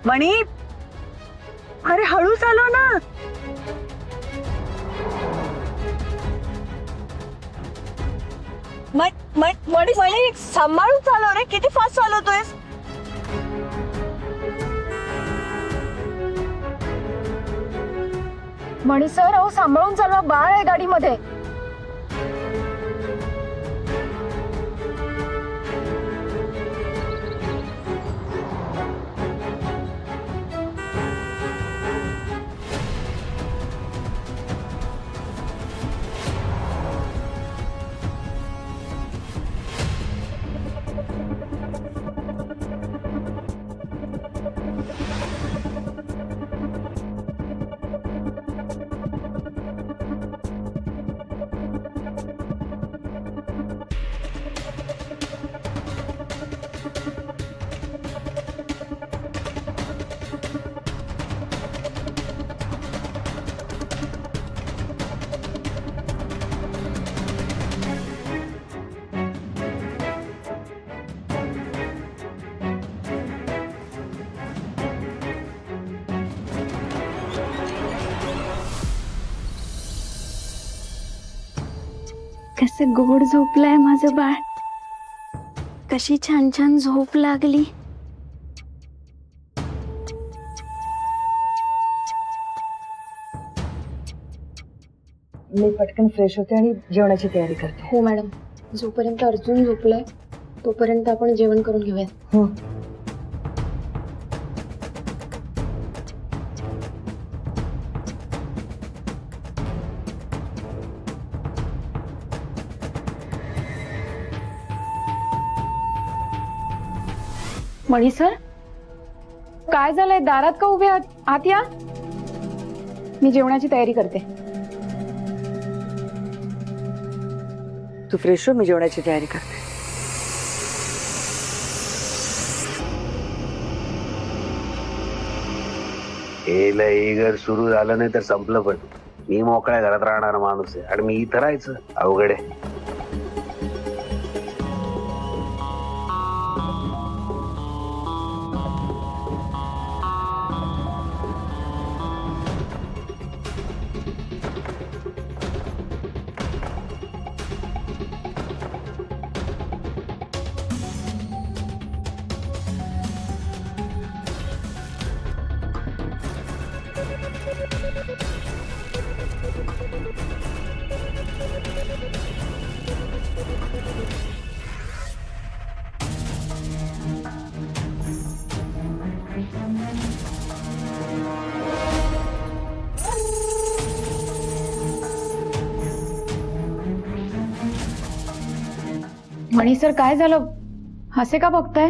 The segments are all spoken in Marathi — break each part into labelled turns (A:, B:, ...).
A: मणी, अरे हळू चालव ना. मणी सांभाळून चालव रे, किती फास्ट चालवतोयस.
B: मणी सर, अहो सांभाळून चालवा, बाळ आहे गाडीमध्ये.
C: कसं गोड झोपलंय माझं बाळ. कशी छान छान झोप लागली.
A: मी पटकन फ्रेश होते आणि जेवणाची तयारी करते.
C: हो मॅडम, जोपर्यंत अर्जुन झोपलाय तोपर्यंत आपण जेवण करून घेऊया.
A: हो.
B: मणी सर, काय झालंय? दारात का उभे आहात? आत या, मी जेवणाची तयारी करते.
A: तू फ्रेश हो, मी जेवणाची तयारी करते.
D: हे घर सुरू झालं नाही तर संपलं. पण मी मोकळ्या घरात राहणार माणूस आहे आणि मी इथं राहायचं अवघड आहे.
B: मणी सर, काय झालं? असे का बघताय?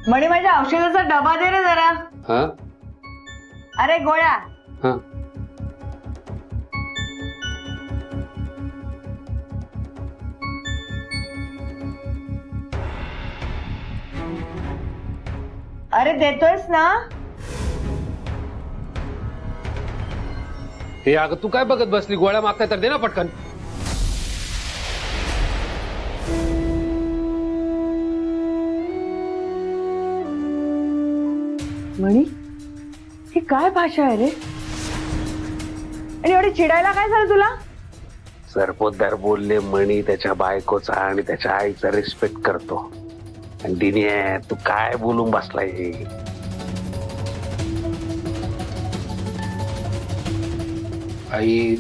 A: मणी, माझ्या औषधाचा डबा दे रे जरा.
D: हा
A: अरे गोळ्या.
D: हा
A: अरे देतोयस ना.
E: हे अगं तू काय बघत बसली? गोळ्या मागताय तर दे ना पटकन.
A: मणी, ही काय भाषा आहे रे? आणि एवढी चिडायला काय झालं तुला?
D: सरपोतदार बोलले मणी त्याच्या बायकोचा आणि त्याच्या आईचा रिस्पेक्ट करतो. आणि दिने तू काय बोलून बसलाय?
E: आई,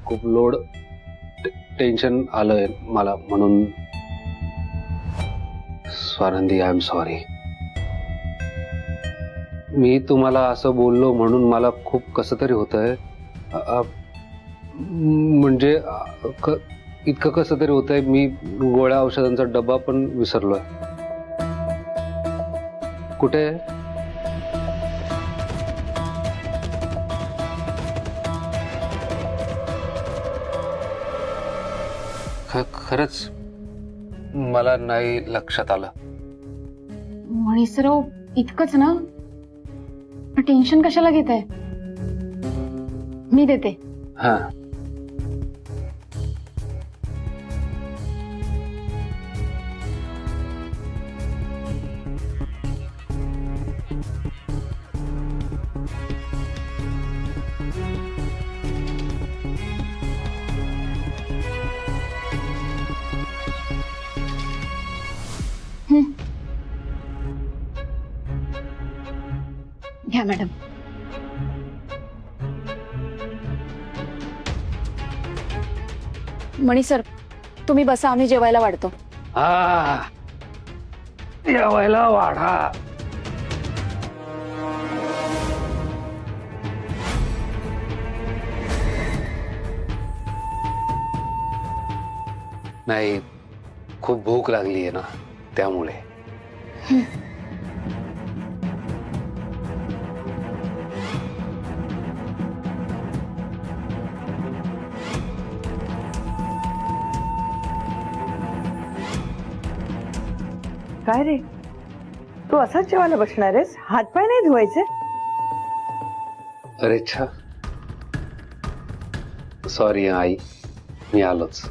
E: खूप लोड टेन्शन आलंय मला, म्हणून स्वानंदी, आय एम सॉरी. मी तुम्हाला असं बोललो म्हणून मला खूप कसं तरी होतंय. म्हणजे इतकं कसं तरी होतंय. मी गोळ्या औषधांचा डबा पण विसरलोय. कुठे? खरंच मला नाही लक्षात आलं.
B: मणी सर, इतकंच ना? टेन्शन कशाला घेत आहे? मी देते.
E: हा.
B: घ्या मॅडम. मणी सर, तुम्ही बसा, आम्ही जेवायला वाढतो.
E: हा, जेवायला वाढा. नाही, खूप भूक लागली आहे ना, त्यामुळे.
A: काय रे, तू असाच जेवायला बसणार आहेस? हातपाय नाही धुवायचे?
E: अरे अच्छा, सॉरी आई, मी आलोच.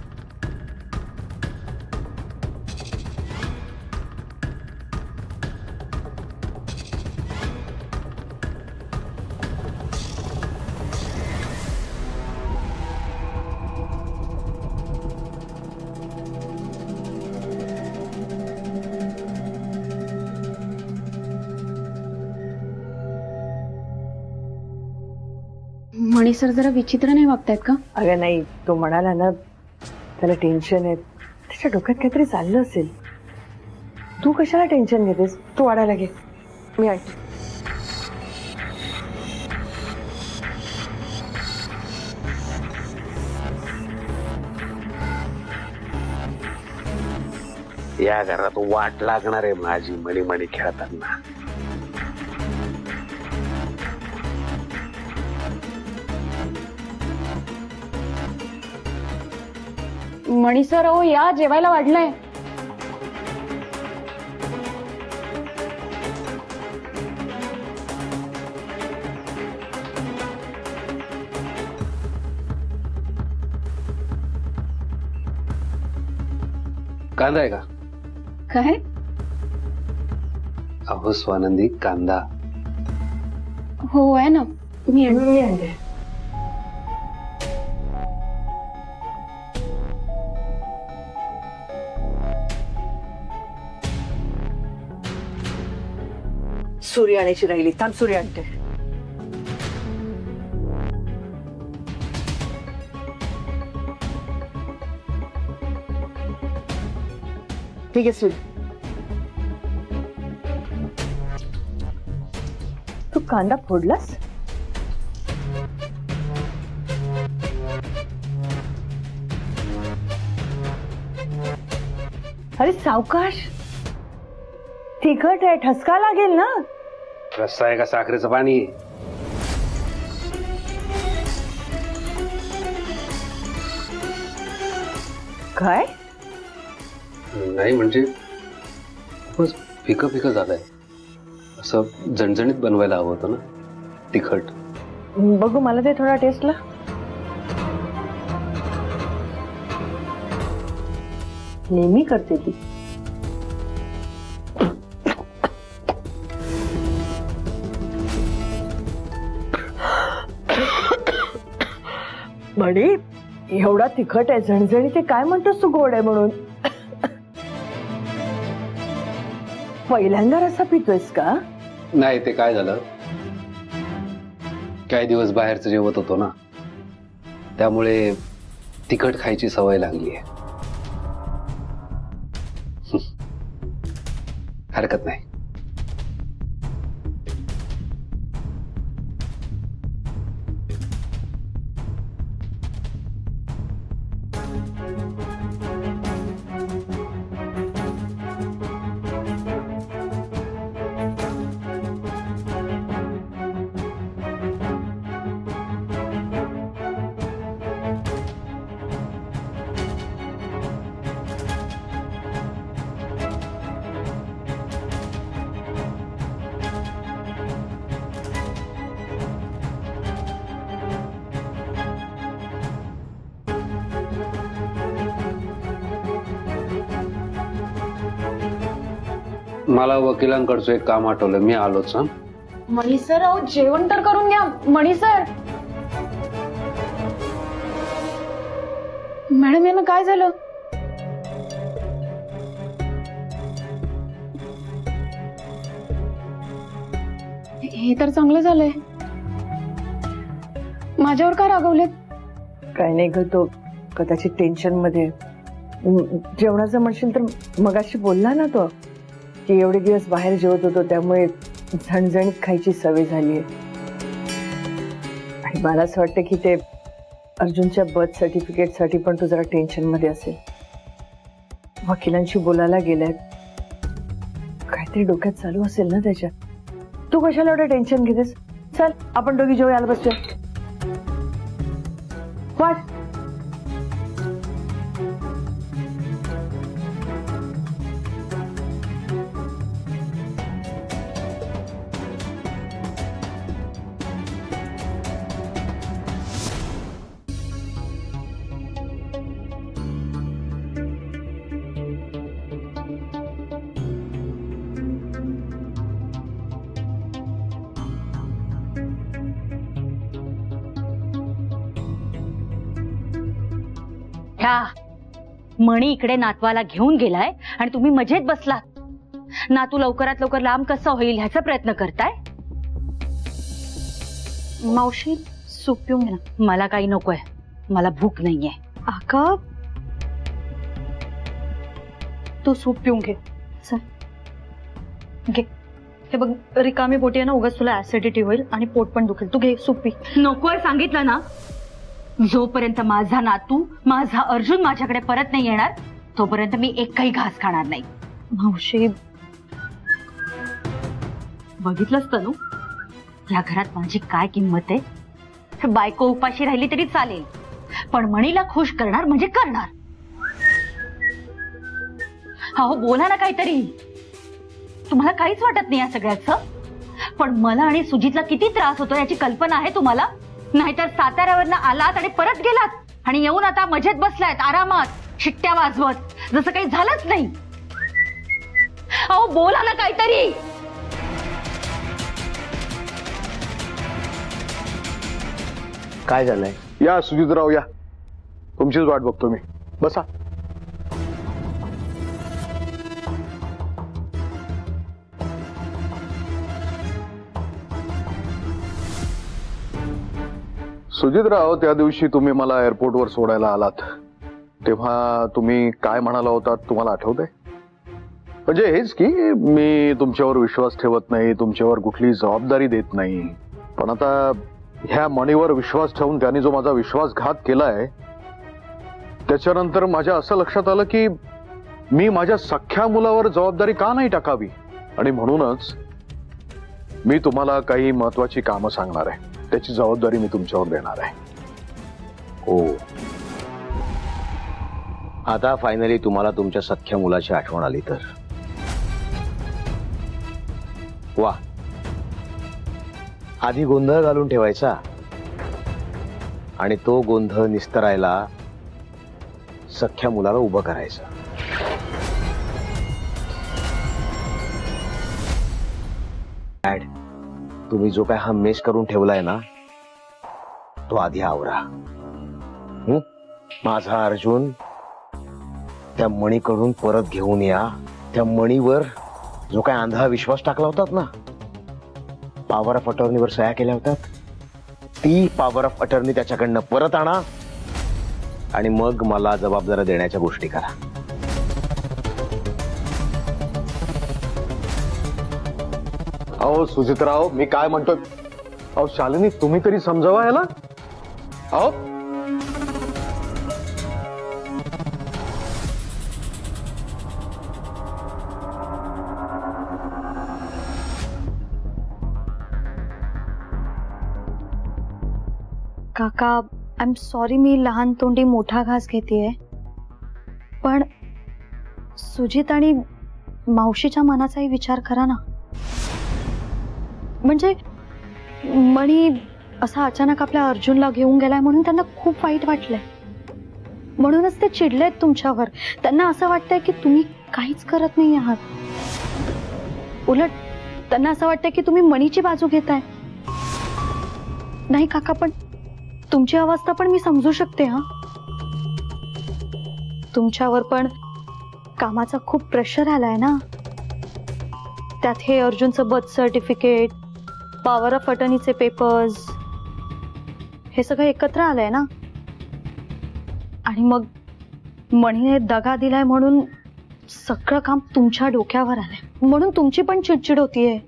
B: मणी सर जरा विचित्र नाही वागतायत का?
A: अगं नाही, तो म्हणाला ना त्याला टेन्शन आहे, त्याच्या डोक्यात काहीतरी चाललं असेल. तू कशाला टेन्शन घेतेस? तू वाढायला घे, मी आणते.
D: या घरात वाट लागणार आहे माझी मणी खेळताना.
B: मणी सर, अहो या, जेवायला वाढलंय.
E: कांदा आहे का?
B: काय?
E: अहो स्वानंदी, कांदा.
B: हो आहे ना, मी आणते.
A: मी आणते. सूर्य आणायची राहिली, थांब सूर्य आणते. ठीक आहे सूर्य. तू कांदा फोडलास? अरे सावकाश, तिखट आहे, ठसका लागेल ना.
E: रस्सा आहे का साखरेचं पाणी?
A: काय?
E: नाही म्हणजे खूपच फिकं फिकं झालंय. असं झणझणीत बनवायला हवं होतं ना, तिखट.
A: बघू, मला ते थोडा टेस्टला. नेहमी करते ती. बडी, एवढा तिखट आहे, झणझणी. ते काय म्हणतोस तू गोड आहे म्हणून? पहिल्यांदा रस्सा पितोयस का?
E: नाही, ते काय झालं, काही दिवस बाहेरचं जेवत होतो ना, त्यामुळे तिखट खायची सवय लागली आहे. हरकत नाही. मला वकिलांकडचं एक काम आठवलं, मी आलोच. हं.
B: मणी सर, अहो जेवण तर करून घ्या. मणी सर. मॅडम यांना काय झालं? हे तर चांगलं झालंय. माझ्यावर का रागवलेत?
A: काय नाही ग, तो कदाचित टेन्शन मध्ये. जेवणाचं म्हणशील तर मगाशी बोलला ना तो की एवढे दिवस बाहेर जेवत होतो त्यामुळे झणझणीत खायची सवय झाली आहे. आणि मला असं वाटतं की ते अर्जुनच्या बर्थ सर्टिफिकेटसाठी पण तो जरा टेन्शन मध्ये असेल. वकिलांशी बोलायला गेलाय, काहीतरी डोक्यात चालू असेल ना त्याच्या. तू कशाला एवढं टेन्शन घेतेस? चल आपण दोघी जेवायला बसूया. वाट.
F: ह्या मणी इकडे नातवाला घेऊन गेलाय आणि तुम्ही मजेत बसलात. नातू लवकरात लवकर लांब कसा होईल ह्याचा प्रयत्न करताय. मावशी सूप पिऊन घे ना. मला काही नकोय, मला भूक नाहीये.
B: अगं तू सूप पिऊन घे. घे. हे बघ, रिकामी पोटी आहे ना, उगाच तुला ऍसिडिटी होईल आणि पोट पण दुखेल. तू घे सूप पी.
F: नकोय सांगितलं ना. जोपर्यंत माझा नातू, माझा अर्जुन माझ्याकडे परत नाही येणार तोपर्यंत मी एकही घास खाणार नाही.
B: मावशी
F: बघितलंच तनू, या घरात माझी काय किंमत आहे. बायको उपाशी राहिली तरी चालेल, पण मणीला खुश करणार म्हणजे करणार. हो बोला ना काहीतरी. तुम्हाला काहीच वाटत नाही या सगळ्याचं. पण मला आणि सुजितला किती त्रास होतो याची कल्पना आहे तुम्हाला? नाहीतर साताऱ्यावरनं आलात आणि परत गेलात आणि येऊन आता मजेत बसलायत आरामात शिट्ट्या वाजवत, जसं काही झालंच नाही. अहो बोला ना काहीतरी.
G: काय झालंय? या सुजितराव या, तुमचीच वाट बघतो मी. बसा. सुजितराव, त्या दिवशी तुम्ही मला एअरपोर्टवर सोडायला आलात तेव्हा तुम्ही काय म्हणाला होता तुम्हाला आठवतंय? म्हणजे हेच की मी तुमच्यावर विश्वास ठेवत नाही, तुमच्यावर कुठली जबाबदारी देत नाही. पण आता ह्या मणीवर विश्वास ठेवून त्याने जो माझा विश्वासघात केलाय त्याच्यानंतर माझ्या असं लक्षात आलं की मी माझ्या सख्ख्या मुलावर जबाबदारी का नाही टाकावी. आणि म्हणूनच मी तुम्हाला काही महत्वाची कामं सांगणार आहे, त्याची जबाबदारी मी तुमच्यावर देणार आहे.
H: हो, आता फायनली तुम्हाला तुमच्या सख्ख्या मुलाची आठवण आली तर वा. आधी गोंधळ घालून ठेवायचा आणि तो गोंधळ निस्तरायला सख्ख्या मुलाला उभं करायचं. डॅड, तुम्ही जो काय हा मेस करून ठेवलाय ना तो आधी आवरा. माझा अर्जुन त्या मणीकडून परत घेऊन या. त्या मणीवर जो काय आंधळा विश्वास टाकला होतात ना, पॉवर ऑफ अटर्नीवर सह्या केल्या होत्यात, ती पॉवर ऑफ अटर्नी त्याच्याकडनं परत आणा आणि मग मला जबाबदाऱ्या देण्याच्या गोष्टी करा.
G: अहो सुजितराव, मी काय म्हणतोय. अहो शालिनी, तुम्ही तरी समजावा याला. अहो
C: काका, आय एम सॉरी, मी लहान तोंडी मोठा घास घेतेय. पण सुजित आणि मावशीच्या मनाचाही विचार करा ना. म्हणजे मणी असा अचानक आपल्या अर्जुनला घेऊन गेलाय म्हणून त्यांना खूप वाईट वाटलंय. म्हणूनच ते चिडलेत तुमच्यावर. त्यांना असं वाटतंय की तुम्ही काहीच करत नाही आहात. उलट त्यांना असं वाटतं की तुम्ही मणीची बाजू घेताय. नाही काका, पण तुमची अवस्था पण मी समजू शकते. हा, तुमच्यावर पण कामाचा खूप प्रेशर आलाय ना. त्यात हे अर्जुनचं बर्थ सर्टिफिकेट, पॉवर ऑफ अटर्नीचे पेपर्स, हे सगळं एकत्र आलंय ना. आणि मग मणीने दगा दिलाय म्हणून सगळं काम तुमच्या डोक्यावर आलंय, म्हणून तुमची पण चिडचिड होतीये.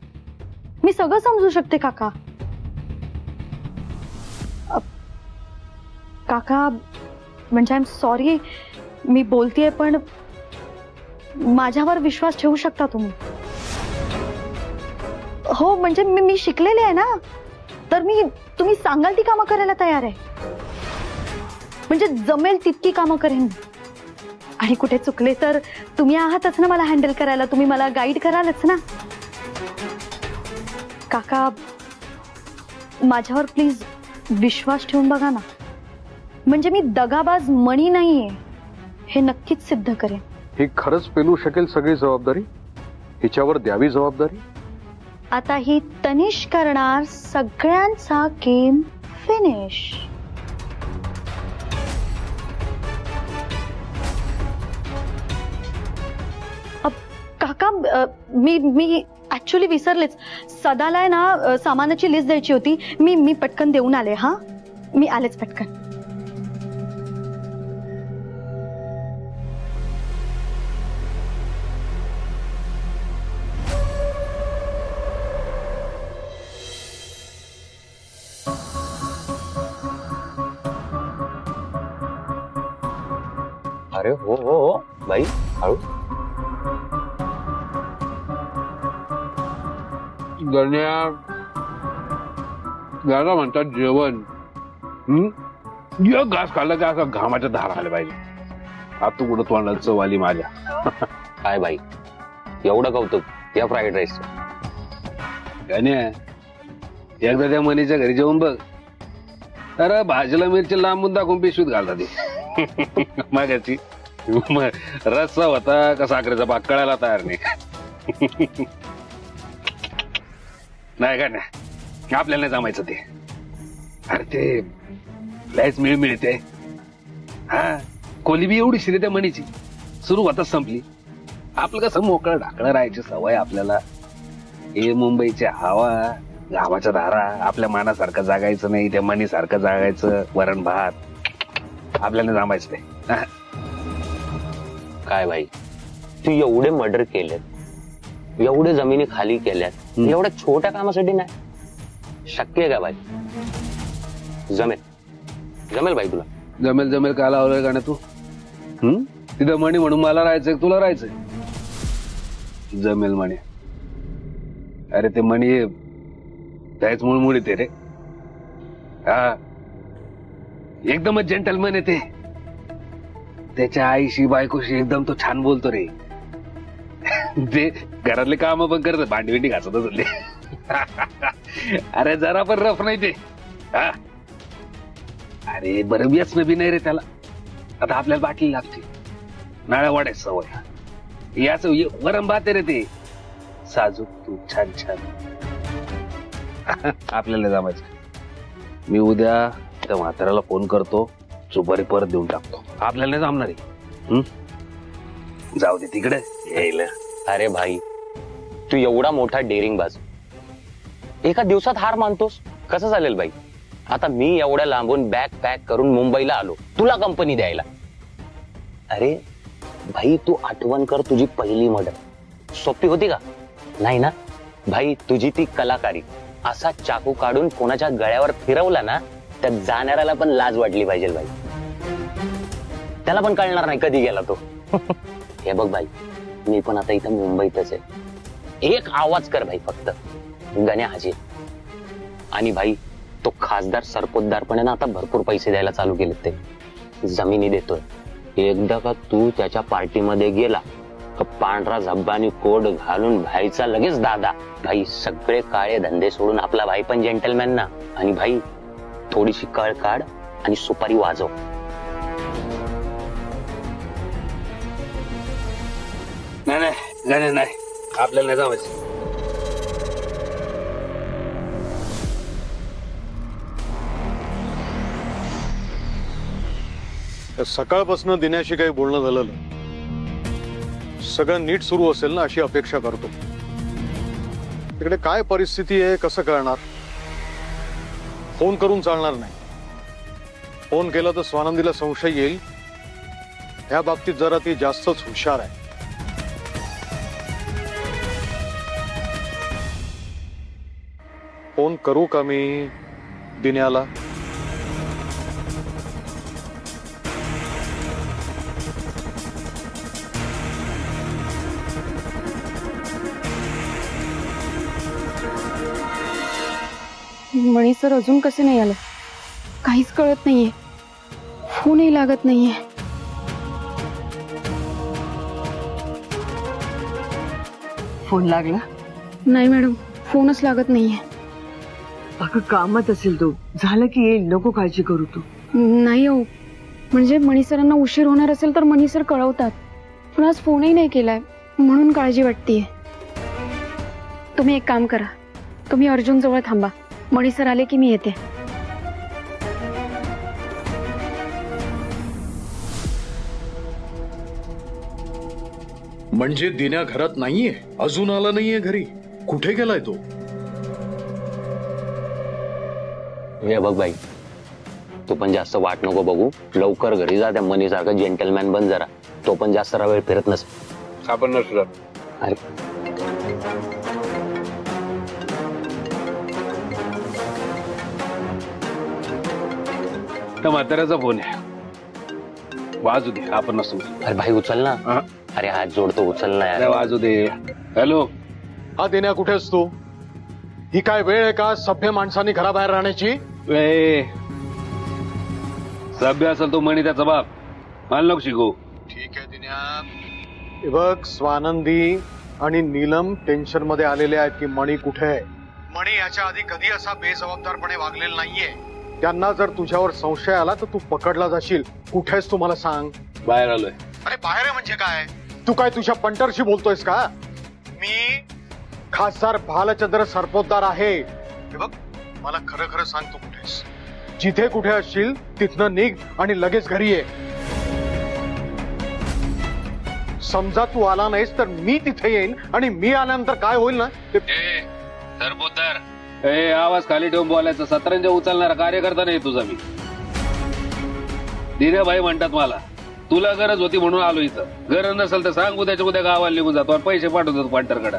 C: मी सगळं समजू शकते काका. काका म्हणजे आय एम सॉरी, मी बोलतेय, पण माझ्यावर विश्वास ठेवू शकता तुम्ही. हो म्हणजे मी शिकलेले आहे ना, तर मी तुम्ही सांगाल ती कामं करायला तयार आहे. म्हणजे जमेल तितकी कामं करेन. आणि कुठे चुकले तर तुम्ही आहातच ना मला हँडल करायला, तुम्ही मला गाईड करालच ना. काका माझ्यावर प्लीज विश्वास ठेवून बघा ना. म्हणजे मी दगाबाज मणी नाहीये हे नक्कीच सिद्ध करेन.
G: ही खरंच पेलू शकेल सगळी जबाबदारी? हिच्यावर द्यावी जबाबदारी?
C: आता ही तनिष करणार सगळ्यांचा गेम फिनिश. काका मी ऍक्च्युली विसरलेच. सदाला आहे ना सामानाची लिस्ट द्यायची होती. मी पटकन देऊन आले. हा, मी आलेच पटकन.
H: अरे हो हो हो बाई, हळू.
D: गण्या गाणं म्हणतात जेवण. एक घास खाल्लं का असं घामाच्या धार आल्या पाहिजे. आता तू कुठं तोंडात चव आली माझ्या.
E: काय बाई, एवढं कौतुक या फ्राईड राईस.
D: गण्या एकदा त्या मनीच्या घरी जेवून बघ. अरे भाजीला मिरची लांबून दाखवून पिशवीत घालतात ती. मागाची रस्सा होता का साखरेचा पाक कळायला तयार नाही. नाही का नाही, आपल्याला नाही जमायचं ते. अरे ते लयच मिळ मिळते. हा, कोली बी एवढी शिरे त्या मणीची सुरुवातच संपली. आपलं कसं मोकळं ढाकळं राहायची सवय आपल्याला. हे मुंबईची हवा, गावाच्या धारा, आपल्या मनासारखं जागायचं नाही, त्या मनीसारखं जागायचं. वरण भात आपल्याला जमायचं ते.
E: काय बाई, तू एवढे मर्डर केलेत, एवढे जमिनी खाली केल्यात, एवढ्या छोट्या कामासाठी नाही शक्य आहे का बाई? जमेल जमेल बाई तुला.
D: जमेल जमेल का लावलंय का ना तू? तिथं म्हणे म्हणून मला राहायचंय, तुला राहायचंय. जमेल म्हणे. अरे ते म्हणे त्याच मुळमुळ येते रे. हा, एकदमच जेंटलमॅन आहे ते. त्याच्या आईशी बायकोशी एकदम तो छान बोलतो रे. ते घरातले काम पण करत, भांडी बिंडी घासत असले. अरे जरा पण रफ नाही ते. हा, अरे बरं व्यसन बी नाही रे त्याला. आता आपल्याला बाटली लागते, नाळ्या वाढायची सवय. याच वरम भात रे ते, साजूक तूप छान छान. आपल्याला जमायचं. मी उद्या त्या म्हाताऱ्याला फोन करतो, सुपारी परत देऊन टाकतो. आपल्याला नाही जमणार आहे. जाऊ दे तिकडे यायला.
E: अरे भाई, तू एवढा मोठा डेअरिंग बाज एका दिवसात हार मानतोस, कसं चालेल बाई? आता मी एवढ्या लांबून बॅग पॅक करून मुंबईला आलो तुला कंपनी द्यायला. अरे भाई, तू आठवण कर, तुझी पहिली मर्डर सोपी होती का? नाही ना भाई. तुझी ती कलाकारी, असा चाकू काढून कोणाच्या गळ्यावर फिरवला ना, त्या जाणाऱ्याला पण लाज वाटली पाहिजे भाई. त्याला पण कळणार नाही कधी गेला तो. हे बघ भाई, मी पण आता इथं मुंबईतच आहे. एक आवाज कर भाई फक्त, गण्या हाजीर. आणि भाई, तो खासदार सरपोतदार पण आहे ना, आता भरपूर पैसे द्यायला चालू केलेत. ते जमिनी देतोय. एकदा का तू त्याच्या पार्टीमध्ये गेला, पांढरा झब्बानी कोट घालून भाईचा लगेच दादा. भाई, सगळे काळे धंदे सोडून आपला भाई पण जेंटलमॅन ना. आणि भाई, थोडीशी कळ काढ आणि सुपारी वाजव.
D: नाही नाही, आपल्याला नाही जमायचं.
G: सकाळपासून दिन्याशी काही बोलणं झालं ना, सगळं नीट सुरू असेल ना अशी अपेक्षा करतो. तिकडे काय परिस्थिती आहे कसं कळणार? फोन करून चालणार नाही. फोन केला तर स्वानंदीला संशय येईल. ह्या बाबतीत जरा ती जास्तच हुशार आहे. फोन करू का मी दिन्याला?
B: मणी सर अजून कसे नाही आले? काहीच कळत नाहीये. फोनही लागत नाहीये.
A: फोन लागला?
B: नाही मॅडम, फोनच लागत नाहीये.
A: अगं कामात असेल तो. झालं की येईल, नको काळजी करू तू.
B: नाही हो, म्हणजे मणी सरांना उशीर होणार असेल तर मणी सर कळवतात. पण आज फोनही नाही केलाय म्हणून काळजी वाटतेय. तुम्ही एक काम करा, तुम्ही अर्जुन जवळ थांबा. मणी सर आले की मी येते.
G: म्हणजे दिन्या घरात नाहीये? अजून आला नाहीये घरी? कुठे गेलाय तो?
E: हे बघ बाई, तू पण जास्त वाट नको बघू. लवकर घरी जा. त्या मनीसारखा जेंटलमॅन बन जरा. तो पण जास्त वेळ फिरत नसेल.
D: आपण नसलं
E: अरे
D: त्या म्हाताऱ्याचा फोन आहे. वाजू दे, आपण नसतो.
E: अरे भाई उचल ना.
D: हा?
E: अरे हात जोडतो, उचल ना
D: अरे
E: यार.
D: वाजू दे. हॅलो.
G: हा दिन्या, कुठेस तू? ही काय वेळ आहे का सभ्य माणसांनी घराबाहेर राहण्याची?
D: ए, सभ्य असेल तो मणी त्याचा बाप. मला नको शिकू.
G: ठीक आहे दिन्या. हे बघ, स्वानंदी आणि नीलम टेन्शन मध्ये आलेले आहेत की मणी कुठे आहे. मणी याच्या आधी कधी असा बेजबाबदारपणे वागलेला नाहीये. त्यांना जर तुझ्यावर संशय आला तर तू पकडला जाशील. कुठेस तू मला सांग.
D: बाहेर आलोय.
G: अरे बाहेर आहे म्हणजे काय? तू काय तुझ्या पंटरशी बोलतोयस का? मी खासदार भालचंद्र सरपोतदार आहे. हे बघ, मला खरं खरं सांग, तू कुठेस? जिथे कुठे असशील तिथनं निघ आणि लगेच घरी ये. समजा तू आला नाहीस तर मी तिथे येईन आणि मी आल्यानंतर काय होईल ना ते.
D: सरपोतदार, ए आवाज खाली ठेवून बोलायचं. सतरंजा उचलणारा कार्यकर्ता नाही तुझा मी. दिन्याभाई म्हणतात मला. तुला गरज होती म्हणून आलो इथं. गरज नसेल तर सांग, उद्याच्या उद्या गावाला निघून जातो आणि पैसे पाठवतो पंटरकडे.